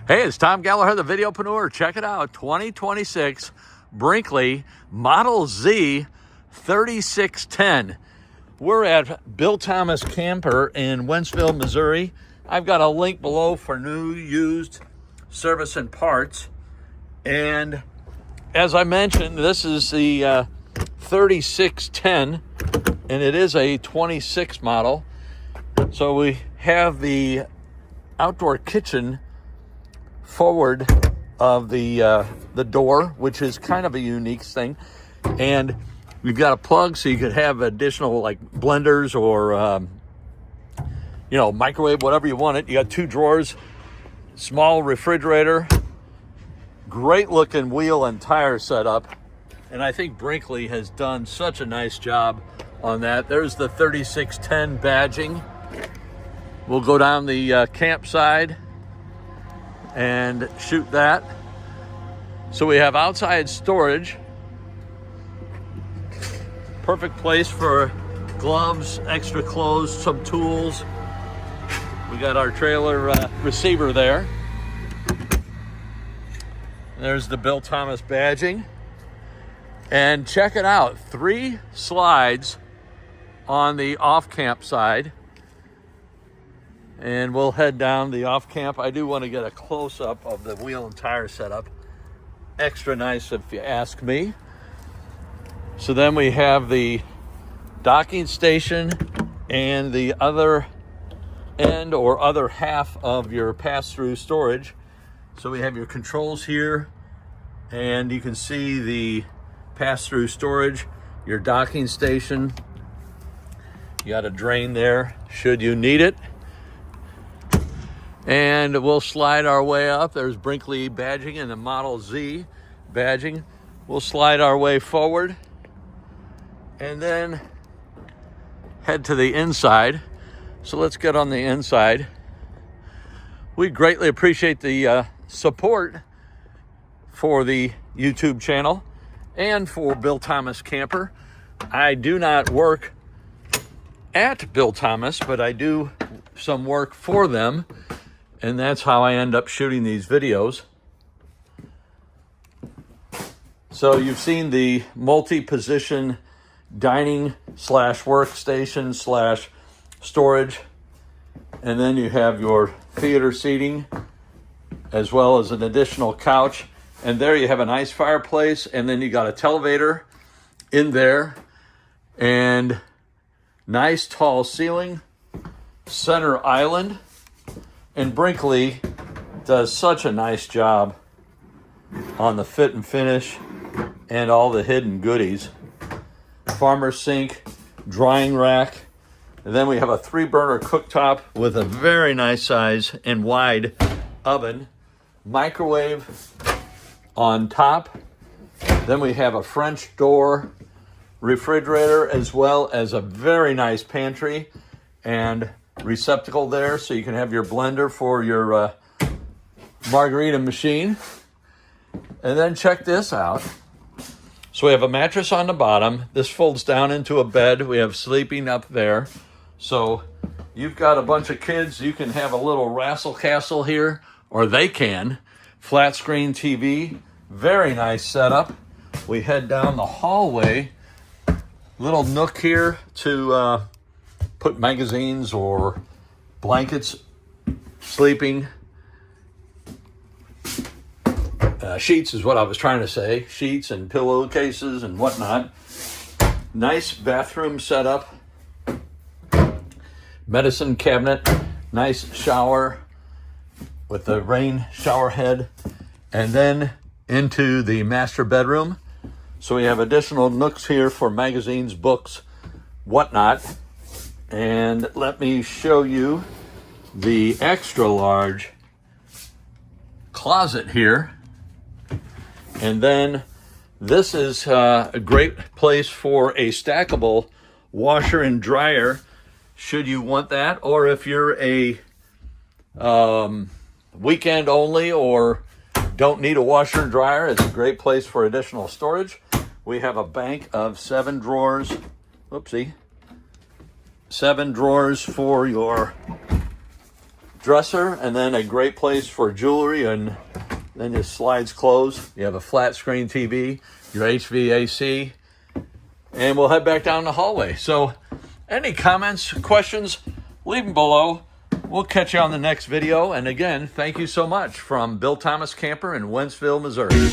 Hey, it's Tom Gallaher, the videopreneur. Check it out, 2026 Brinkley Model Z 3610. We're at Bill Thomas Camper in Wentzville, Missouri. I've got a link below for new, used, service, and parts. And as I mentioned, this is the 3610, and it is a 26 model. So we have the outdoor kitchen forward of the door, which is kind of a unique thing, and we've got a plug so you could have additional like blenders or microwave, whatever you want it. You got two drawers, small refrigerator, great looking wheel and tire setup, and I think Brinkley has done such a nice job on that. There's the 3610 badging. We'll go down the campsite and shoot that. So we have outside storage. Perfect place for gloves, extra clothes, some tools. We got our trailer receiver there. There's the Bill Thomas badging. And check it out, 3 slides on the off-camp side. And we'll head down the off-camp. I do want to get a close-up of the wheel and tire setup. Extra nice if you ask me. So then we have the docking station and the other end or other half of your pass-through storage. So we have your controls here, and you can see the pass-through storage, your docking station. You got a drain there should you need it. And we'll slide our way up. There's Brinkley badging and the Model Z badging. We'll slide our way forward and then head to the inside. So let's get on the inside. We greatly appreciate the support for the YouTube channel and for Bill Thomas Camper. I do not work at Bill Thomas, but I do some work for them. And that's how I end up shooting these videos. So you've seen the multi-position dining slash workstation slash storage. And then you have your theater seating as well as an additional couch. And there you have a nice fireplace. And then you got a televator in there. And nice tall ceiling, center island. And Brinkley does such a nice job on the fit and finish and all the hidden goodies. Farmer sink, drying rack, and then we have a 3-burner cooktop with a very nice size and wide oven, microwave on top. Then we have a French door refrigerator as well as a very nice pantry and receptacle there so you can have your blender for your margarita machine. And then check this out. So we have a mattress on the bottom. This folds down into a bed. We have sleeping up there. So you've got a bunch of kids. You can have a little wrestle castle here, or they can. Flat screen TV. Very nice setup. We head down the hallway. Little nook here to put magazines or blankets, sleeping. Sheets is what I was trying to say. Sheets and pillowcases and whatnot. Nice bathroom setup. Medicine cabinet. Nice shower with the rain shower head. And then into the master bedroom. So we have additional nooks here for magazines, books, whatnot. And let me show you the extra large closet here. And then this is a great place for a stackable washer and dryer should you want that, or if you're a weekend only or don't need a washer and dryer, it's a great place for additional storage. We have a bank of 7 drawers. Oopsie. 7 drawers for your dresser, and then a great place for jewelry, and then it slides closed. You have a flat screen TV, your HVAC, and we'll head back down the hallway. So any comments, questions, leave them below. We'll catch you on the next video. And again, thank you so much from Bill Thomas Camper in Wentzville, Missouri.